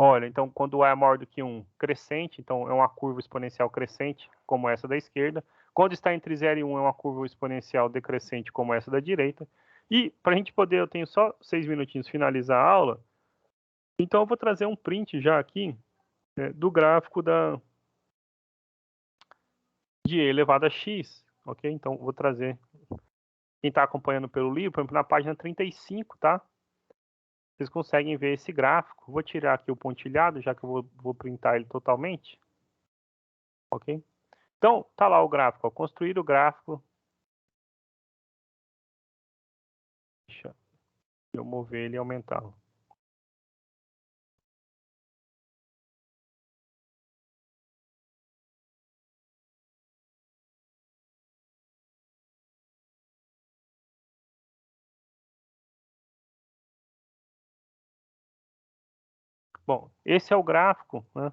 Olha, então quando A é maior do que 1, crescente, então é uma curva exponencial crescente, como essa da esquerda. Quando está entre 0 e 1, é uma curva exponencial decrescente, como essa da direita. E para a gente poder, eu tenho só 6 minutinhos finalizar a aula, então eu vou trazer um print já aqui, né, do gráfico de E elevado a x, ok? Então vou trazer, quem está acompanhando pelo livro, por exemplo, na página 35, tá? Vocês conseguem ver esse gráfico. Vou tirar aqui o pontilhado, já que eu vou printar ele totalmente. Ok? Então, tá lá o gráfico. Ó. Construir o gráfico. Deixa eu mover ele e aumentá-lo. Bom, esse é o gráfico, né,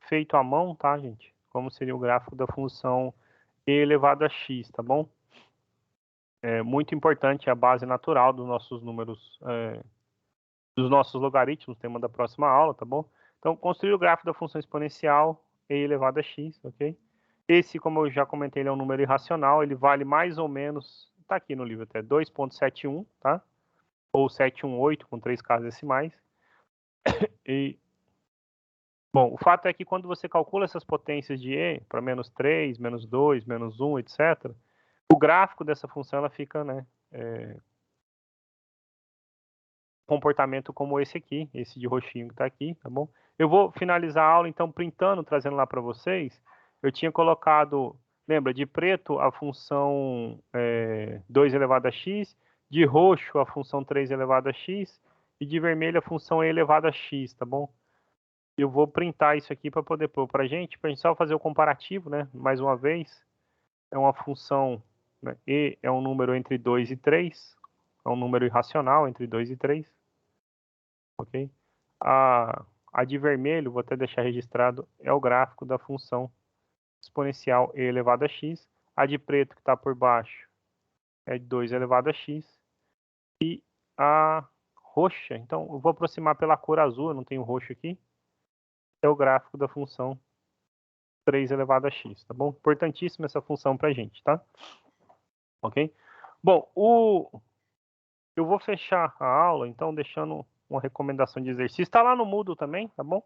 feito à mão, tá, gente? Como seria o gráfico da função e elevado a x, tá bom? É muito importante a base natural dos nossos números, dos nossos logaritmos, tema da próxima aula, tá bom? Então, construir o gráfico da função exponencial e elevado a x, ok? Esse, como eu já comentei, ele é um número irracional, ele vale mais ou menos, tá aqui no livro até, 2,71, tá? Ou 718, com 3 casas decimais. E, bom, o fato é que quando você calcula essas potências de e para menos 3, menos 2, menos 1, etc., o gráfico dessa função ela fica, né, comportamento como esse aqui, esse de roxinho que está aqui, tá bom? Eu vou finalizar a aula, então, printando, trazendo lá para vocês. Eu tinha colocado, lembra, de preto a função 2 elevado a x, de roxo a função 3 elevado a x, e de vermelho a função e elevado a x, tá bom? Eu vou printar isso aqui para poder pôr para a gente só fazer o comparativo, né? Mais uma vez, é uma função, né? E é um número entre 2 e 3, é um número irracional entre 2 e 3, ok? A de vermelho, vou até deixar registrado, é o gráfico da função exponencial e elevado a x. A de preto, que está por baixo, é de 2 elevado a x. E a roxa, então eu vou aproximar pela cor azul, eu não tenho roxo aqui, é o gráfico da função 3 elevado a x, tá bom? Importantíssima essa função para a gente, tá? Ok? Bom, eu vou fechar a aula, então, deixando uma recomendação de exercício. Está lá no Moodle também, tá bom?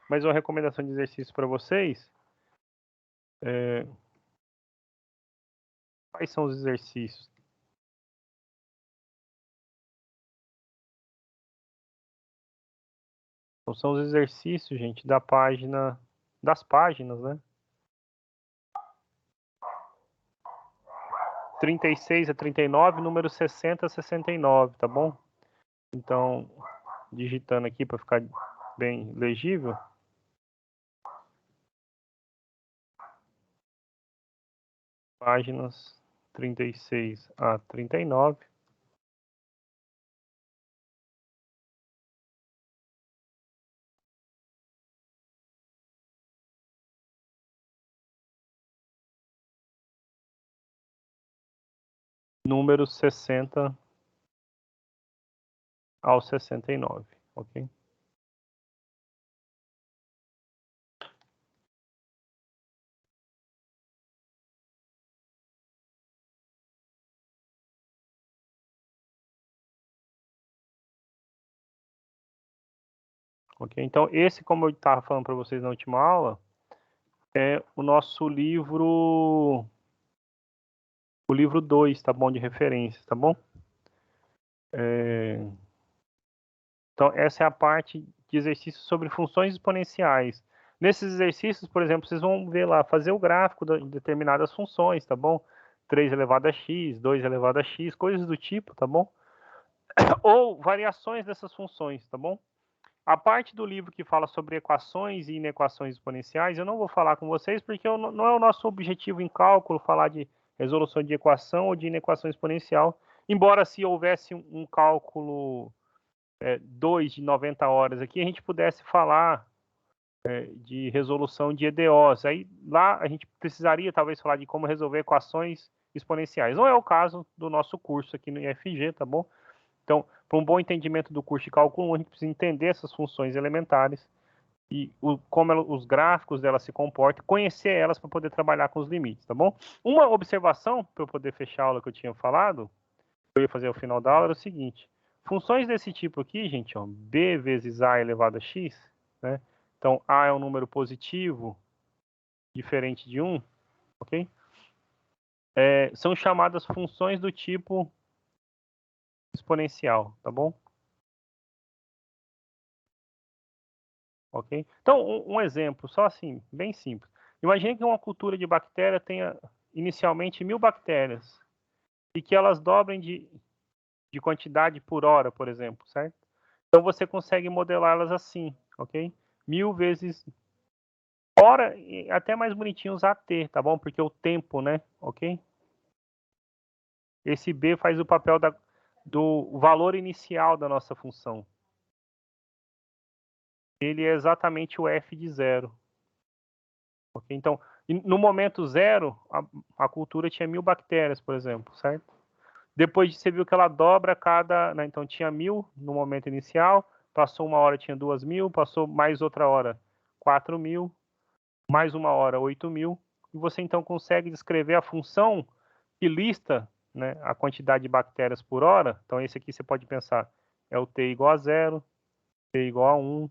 Mas uma recomendação de exercício para vocês. Quais são os exercícios? Então, são os exercícios, gente, das páginas, né? 36 a 39, número 60 a 69, tá bom? Então, digitando aqui para ficar bem legível. Páginas 36 a 39. Número 60 ao 69, ok? Ok? Então, esse, como eu estava falando para vocês na última aula, é o nosso livro, o livro 2, tá bom? De referências, tá bom? Então, essa é a parte de exercícios sobre funções exponenciais. Nesses exercícios, por exemplo, vocês vão ver lá, fazer o gráfico de determinadas funções, tá bom? 3 elevado a x, 2 elevado a x, coisas do tipo, tá bom? Ou variações dessas funções, tá bom? A parte do livro que fala sobre equações e inequações exponenciais, eu não vou falar com vocês, porque não é o nosso objetivo em cálculo falar de resolução de equação ou de inequação exponencial, embora se houvesse um cálculo 2 de 90 horas aqui, a gente pudesse falar de resolução de EDOs. Aí lá a gente precisaria talvez falar de como resolver equações exponenciais. Não é o caso do nosso curso aqui no IFG, tá bom? Então, para um bom entendimento do curso de cálculo 1, a gente precisa entender essas funções elementares e como os gráficos delas se comportam, conhecer elas para poder trabalhar com os limites, tá bom? Uma observação, para eu poder fechar a aula que eu tinha falado, que eu ia fazer ao final da aula, era o seguinte: funções desse tipo aqui, gente, ó, b vezes a elevado a x, né? Então, a é um número positivo, diferente de 1, ok? São chamadas funções do tipo exponencial, tá bom? Ok? Então, um exemplo, só assim, bem simples. Imagine que uma cultura de bactéria tenha inicialmente 1000 bactérias e que elas dobrem de quantidade por hora, por exemplo, certo? Então, você consegue modelá-las assim, ok? 1000 vezes hora, e até mais bonitinho usar t, tá bom? Porque o tempo, né? Ok? Esse b faz o papel do valor inicial da nossa função. ele é exatamente o f de 0. Okay? Então, no momento 0, a cultura tinha 1000 bactérias, por exemplo, certo? Depois você viu que ela dobra cada... Né? Então, tinha 1000 no momento inicial, passou uma hora tinha 2000, passou mais outra hora 4000, mais uma hora 8000, e você então consegue descrever a função que lista, né, a quantidade de bactérias por hora. Então, esse aqui você pode pensar, é o T igual a 0, T igual a 1,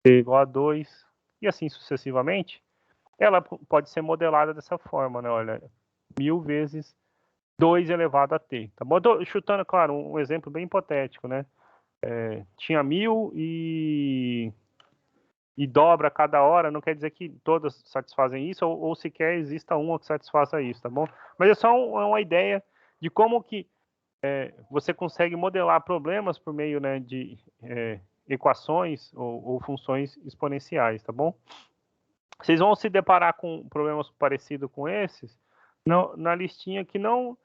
T igual a 2, e assim sucessivamente. Ela pode ser modelada dessa forma, né? Olha, 1000 vezes 2 elevado a t, tá bom? Tô chutando, claro, um exemplo bem hipotético, né? Tinha 1000 e dobra a cada hora, não quer dizer que todas satisfazem isso, ou sequer exista uma que satisfaça isso, tá bom? Mas é só uma ideia de como que você consegue modelar problemas por meio, né, de equações ou funções exponenciais, tá bom? Vocês vão se deparar com problemas parecidos com esses na listinha que não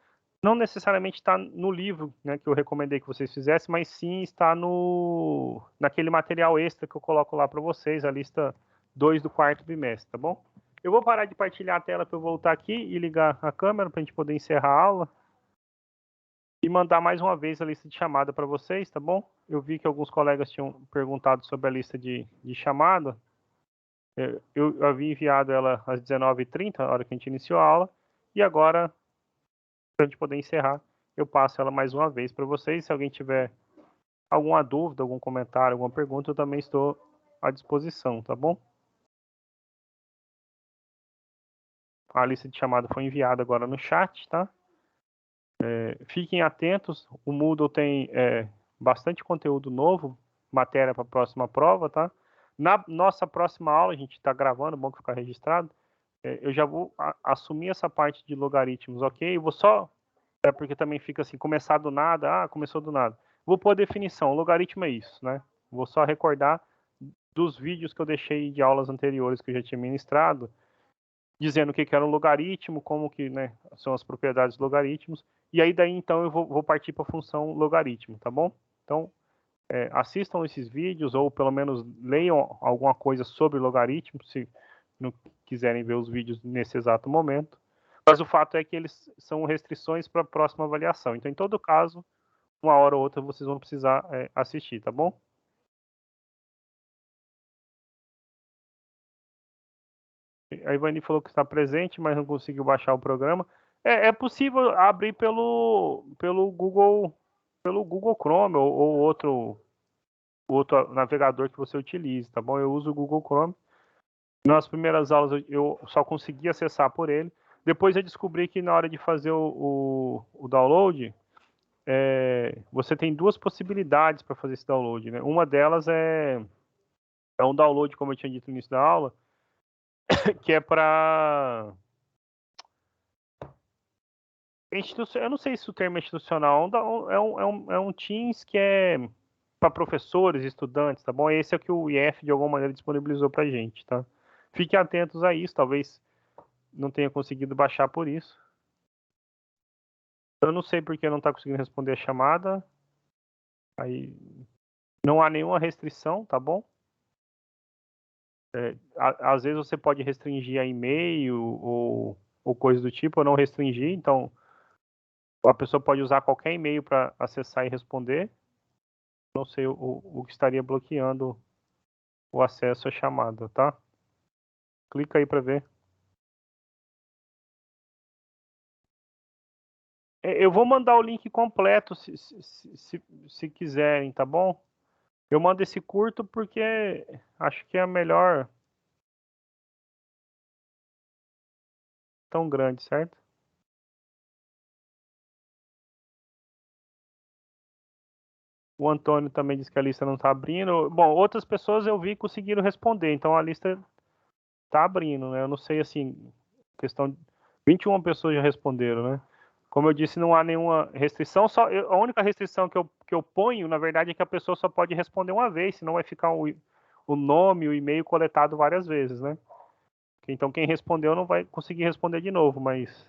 necessariamente está no livro, né, que eu recomendei que vocês fizessem, mas sim está naquele material extra que eu coloco lá para vocês, a lista 2 do quarto bimestre, tá bom? Eu vou parar de partilhar a tela para eu voltar aqui e ligar a câmera para a gente poder encerrar a aula e mandar mais uma vez a lista de chamada para vocês, tá bom? Eu vi que alguns colegas tinham perguntado sobre a lista de chamada. Eu havia enviado ela às 19h30, a hora que a gente iniciou a aula, e agora, para a gente poder encerrar, eu passo ela mais uma vez para vocês. Se alguém tiver alguma dúvida, algum comentário, alguma pergunta, eu também estou à disposição, tá bom? A lista de chamada foi enviada agora no chat, tá? Fiquem atentos, o Moodle tem bastante conteúdo novo, matéria para a próxima prova, tá? Na nossa próxima aula, a gente está gravando, bom que ficar registrado, eu já vou assumir essa parte de logaritmos, ok? Eu vou só, porque também fica assim, começar do nada, começou do nada. Vou pôr a definição, logaritmo é isso, né? Vou só recordar dos vídeos que eu deixei de aulas anteriores que eu já tinha ministrado, dizendo o que era um logaritmo, como que, né, são as propriedades dos logaritmos, e aí daí então eu vou partir para a função logaritmo, tá bom? Então, assistam esses vídeos, ou pelo menos leiam alguma coisa sobre logaritmo, se não quiserem ver os vídeos nesse exato momento. Mas o fato é que eles são restrições para a próxima avaliação. Então, em todo caso, uma hora ou outra vocês vão precisar assistir, tá bom? A Ivani falou que está presente, mas não conseguiu baixar o programa. É possível abrir pelo Google Chrome ou outro navegador que você utilize, tá bom? Eu uso o Google Chrome. Nas primeiras aulas eu só consegui acessar por ele. Depois eu descobri que na hora de fazer o download, você tem duas possibilidades para fazer esse download, né? Uma delas é um download, como eu tinha dito no início da aula, que é para... Eu não sei se o termo é institucional, é um Teams que é para professores, estudantes, tá bom? Esse é o que o IF de alguma maneira disponibilizou para a gente, tá? Fiquem atentos a isso, talvez não tenha conseguido baixar por isso. Eu não sei porque não está conseguindo responder a chamada. Aí não há nenhuma restrição, tá bom? Às vezes você pode restringir a e-mail ou coisa do tipo, ou não restringir, então a pessoa pode usar qualquer e-mail para acessar e responder. Não sei o que estaria bloqueando o acesso à chamada, tá? Clica aí para ver. Eu vou mandar o link completo se quiserem, tá bom? Eu mando esse curto porque acho que é a melhor. Tão grande, certo? O Antônio também disse que a lista não está abrindo. Bom, outras pessoas eu vi que conseguiram responder, então a lista está abrindo, né? Eu não sei, assim, questão de 21 pessoas já responderam, né? Como eu disse, não há nenhuma restrição, a única restrição que eu ponho, na verdade, é que a pessoa só pode responder uma vez, senão vai ficar o nome, o e-mail coletado várias vezes, né? Então quem respondeu não vai conseguir responder de novo, mas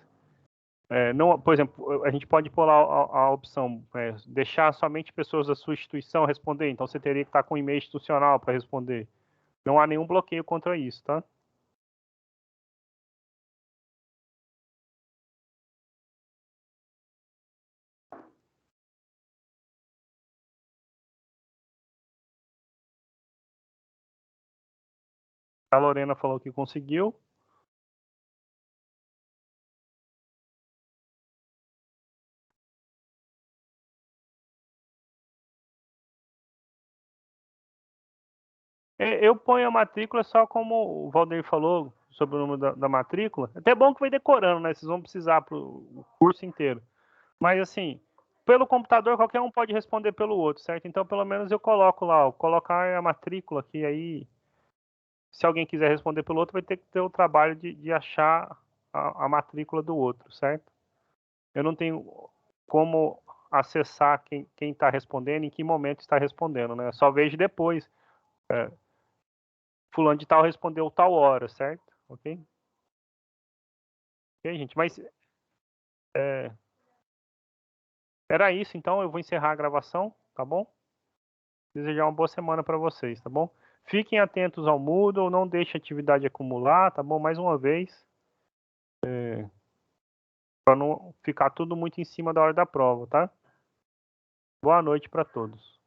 Não, por exemplo, a gente pode pôr lá a opção, deixar somente pessoas da sua instituição responder, então você teria que estar com um e-mail institucional para responder. Não há nenhum bloqueio contra isso, tá? A Lorena falou que conseguiu. Eu ponho a matrícula só como o Valdir falou sobre o número da matrícula. Até bom que vai decorando, né? Vocês vão precisar para o curso inteiro. Mas assim, pelo computador qualquer um pode responder pelo outro, certo? Então pelo menos eu coloco lá, colocar a matrícula que aí, se alguém quiser responder pelo outro, vai ter que ter o trabalho de achar a matrícula do outro, certo? Eu não tenho como acessar quem está respondendo, em que momento está respondendo, né? Só vejo depois. Fulano de tal respondeu tal hora, certo? Ok? Ok, gente, mas era isso, então eu vou encerrar a gravação, tá bom? Desejar uma boa semana para vocês, tá bom? Fiquem atentos ao Moodle, não deixe a atividade acumular, tá bom? Mais uma vez, para não ficar tudo muito em cima da hora da prova, tá? Boa noite para todos.